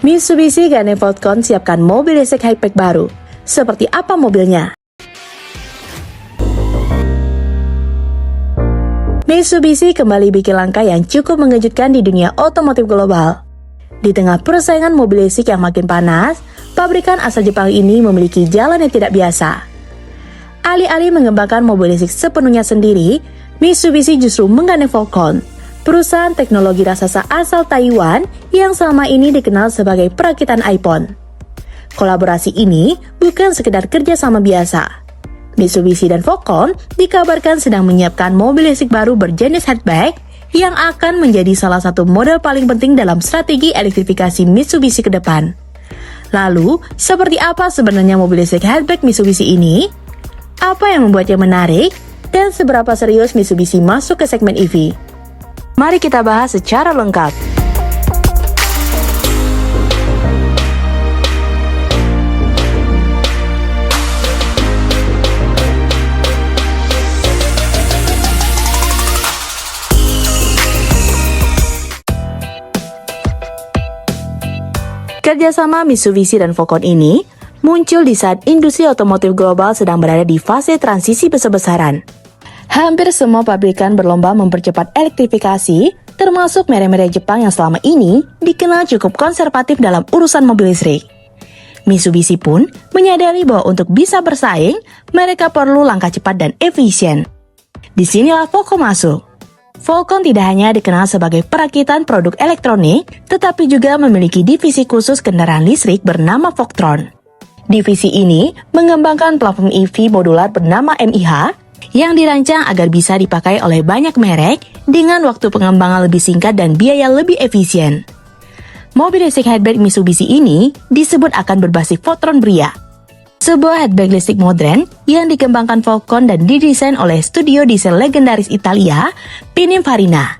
Mitsubishi Gane Voltcon siapkan mobil listrik high-tech baru. Seperti apa mobilnya? Mitsubishi kembali bikin langkah yang cukup mengejutkan di dunia otomotif global. Di tengah persaingan mobil listrik yang makin panas, pabrikan asal Jepang ini memiliki jalan yang tidak biasa. Alih-alih mengembangkan mobil listrik sepenuhnya sendiri, Mitsubishi justru menggandeng Voltcon, perusahaan teknologi raksasa asal Taiwan yang selama ini dikenal sebagai perakitan iPhone. Kolaborasi ini bukan sekedar kerjasama biasa. Mitsubishi dan Voltcon dikabarkan sedang menyiapkan mobil listrik baru berjenis hatchback yang akan menjadi salah satu model paling penting dalam strategi elektrifikasi Mitsubishi ke depan. Lalu, seperti apa sebenarnya mobil listrik hatchback Mitsubishi ini? Apa yang membuatnya menarik? Dan seberapa serius Mitsubishi masuk ke segmen EV? Mari kita bahas secara lengkap. Kerjasama Mitsubishi dan Voltcon ini muncul di saat industri otomotif global sedang berada di fase transisi besar-besaran. Hampir semua pabrikan berlomba mempercepat elektrifikasi, termasuk merek-merek Jepang yang selama ini dikenal cukup konservatif dalam urusan mobil listrik. Mitsubishi pun menyadari bahwa untuk bisa bersaing, mereka perlu langkah cepat dan efisien. Disinilah Voltcon masuk. Voltcon tidak hanya dikenal sebagai perakitan produk elektronik, tetapi juga memiliki divisi khusus kendaraan listrik bernama Voltron. Divisi ini mengembangkan platform EV modular bernama MIH yang dirancang agar bisa dipakai oleh banyak merek dengan waktu pengembangan lebih singkat dan biaya lebih efisien. Mobil listrik hatchback Mitsubishi ini disebut akan berbasis Voltron Bria, sebuah hatchback listrik modern yang dikembangkan Voltcon dan didesain oleh studio desain legendaris Italia, Pininfarina.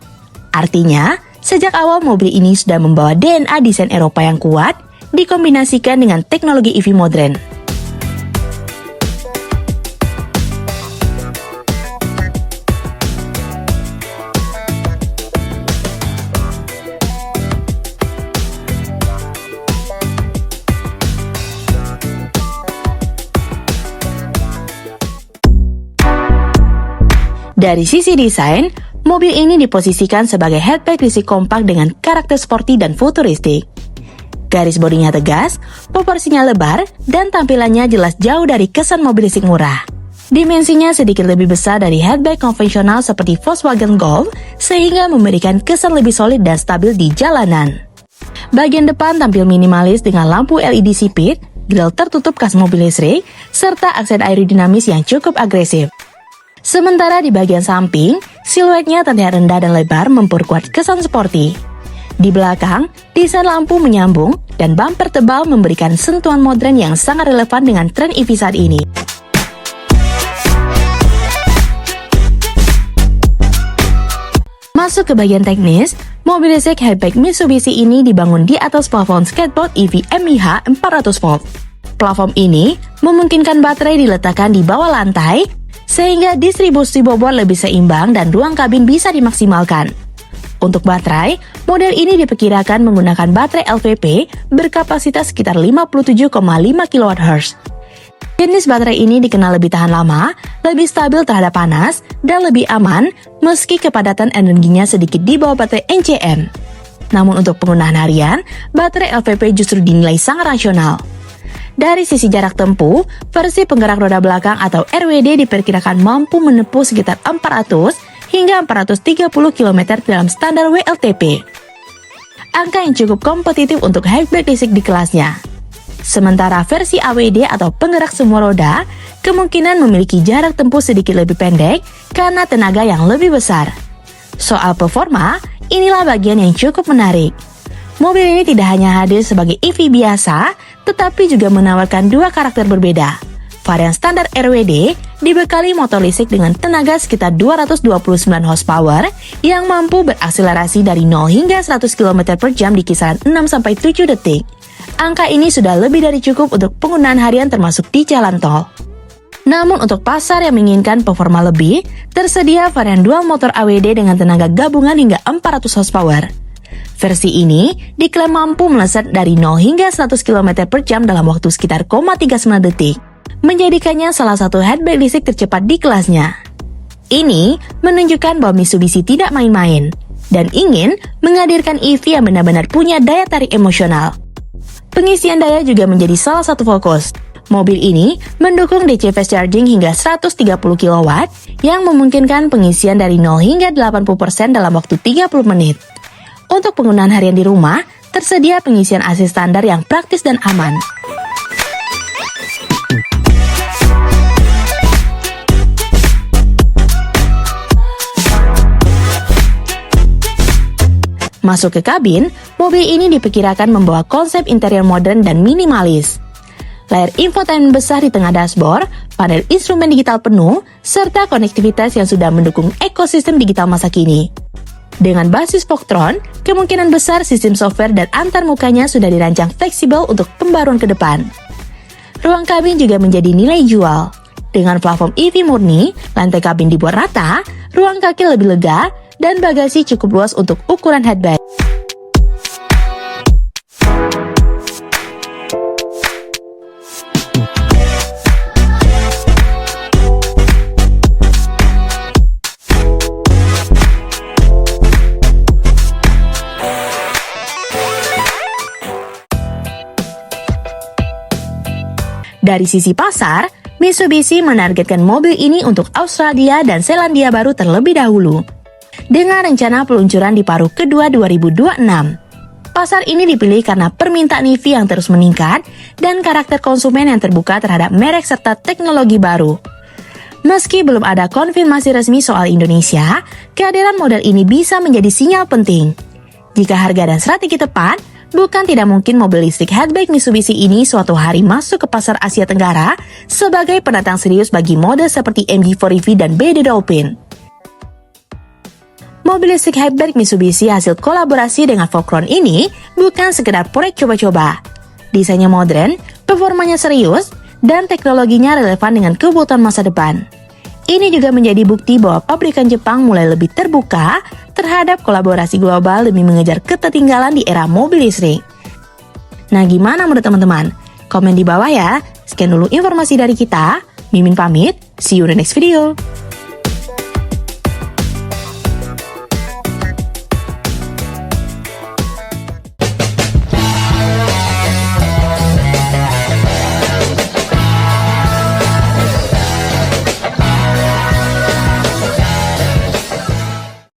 Artinya, sejak awal mobil ini sudah membawa DNA desain Eropa yang kuat, dikombinasikan dengan teknologi EV modern. Dari sisi desain, mobil ini diposisikan sebagai hatchback listrik kompak dengan karakter sporty dan futuristik. Garis bodinya tegas, proporsinya lebar, dan tampilannya jelas jauh dari kesan mobil listrik murah. Dimensinya sedikit lebih besar dari hatchback konvensional seperti Volkswagen Golf, sehingga memberikan kesan lebih solid dan stabil di jalanan. Bagian depan tampil minimalis dengan lampu LED sipit, grill tertutup khas mobil listrik, serta aksen aerodinamis yang cukup agresif. Sementara di bagian samping, siluetnya terlihat rendah dan lebar memperkuat kesan sporty. Di belakang, desain lampu menyambung dan bumper tebal memberikan sentuhan modern yang sangat relevan dengan tren EV saat ini. Masuk ke bagian teknis, mobil listrik hatchback Mitsubishi ini dibangun di atas plafon skateboard EV MIH 400 volt. Plafon ini memungkinkan baterai diletakkan di bawah lantai, sehingga distribusi bobot lebih seimbang dan ruang kabin bisa dimaksimalkan. Untuk baterai, model ini diperkirakan menggunakan baterai LVP berkapasitas sekitar 57,5 kWh. Jenis baterai ini dikenal lebih tahan lama, lebih stabil terhadap panas, dan lebih aman meski kepadatan energinya sedikit di bawah baterai NCM. Namun untuk penggunaan harian, baterai LVP justru dinilai sangat rasional. Dari sisi jarak tempuh, versi penggerak roda belakang atau RWD diperkirakan mampu menempuh sekitar 400 hingga 430 km dalam standar WLTP. Angka yang cukup kompetitif untuk hatchback listrik di kelasnya. Sementara versi AWD atau penggerak semua roda kemungkinan memiliki jarak tempuh sedikit lebih pendek karena tenaga yang lebih besar. Soal performa, inilah bagian yang cukup menarik. Mobil ini tidak hanya hadir sebagai EV biasa, tetapi juga menawarkan dua karakter berbeda. Varian standar RWD dibekali motor listrik dengan tenaga sekitar 229 horsepower yang mampu berakselerasi dari 0 hingga 100 km per jam di kisaran 6-7 detik. Angka ini sudah lebih dari cukup untuk penggunaan harian termasuk di jalan tol. Namun untuk pasar yang menginginkan performa lebih, tersedia varian dual motor AWD dengan tenaga gabungan hingga 400 horsepower. Versi ini diklaim mampu melesat dari 0 hingga 100 km per jam dalam waktu sekitar 0,39 detik, menjadikannya salah satu hatchback listrik tercepat di kelasnya. Ini menunjukkan bahwa Mitsubishi tidak main-main dan ingin menghadirkan EV yang benar-benar punya daya tarik emosional. Pengisian daya juga menjadi salah satu fokus. Mobil ini mendukung DC fast charging hingga 130 kW yang memungkinkan pengisian dari 0 hingga 80% dalam waktu 30 menit. Untuk penggunaan harian di rumah, tersedia pengisian AC standar yang praktis dan aman. Masuk ke kabin, mobil ini diperkirakan membawa konsep interior modern dan minimalis. Layar infotainment besar di tengah dashboard, panel instrumen digital penuh, serta konektivitas yang sudah mendukung ekosistem digital masa kini. Dengan basis Vogtron, kemungkinan besar sistem software dan antarmukanya sudah dirancang fleksibel untuk pembaruan ke depan. Ruang kabin juga menjadi nilai jual. Dengan platform EV murni, lantai kabin dibuat rata, ruang kaki lebih lega, dan bagasi cukup luas untuk ukuran hatchback. Dari sisi pasar, Mitsubishi menargetkan mobil ini untuk Australia dan Selandia Baru terlebih dahulu, dengan rencana peluncuran di paruh kedua 2026. Pasar ini dipilih karena permintaan EV yang terus meningkat dan karakter konsumen yang terbuka terhadap merek serta teknologi baru. Meski belum ada konfirmasi resmi soal Indonesia, kehadiran model ini bisa menjadi sinyal penting. Jika harga dan strategi tepat, bukan tidak mungkin mobil listrik hatchback Mitsubishi ini suatu hari masuk ke pasar Asia Tenggara sebagai penantang serius bagi model seperti MG4 EV dan BD Dolphin. Mobil listrik hatchback Mitsubishi hasil kolaborasi dengan Vogtron ini bukan sekedar proyek coba-coba. Desainnya modern, performanya serius, dan teknologinya relevan dengan kebutuhan masa depan. Ini juga menjadi bukti bahwa pabrikan Jepang mulai lebih terbuka terhadap kolaborasi global demi mengejar ketertinggalan di era mobil listrik. Nah, gimana menurut teman-teman? Komen di bawah ya. Sekian dulu informasi dari kita. Mimin pamit, see you in the next video.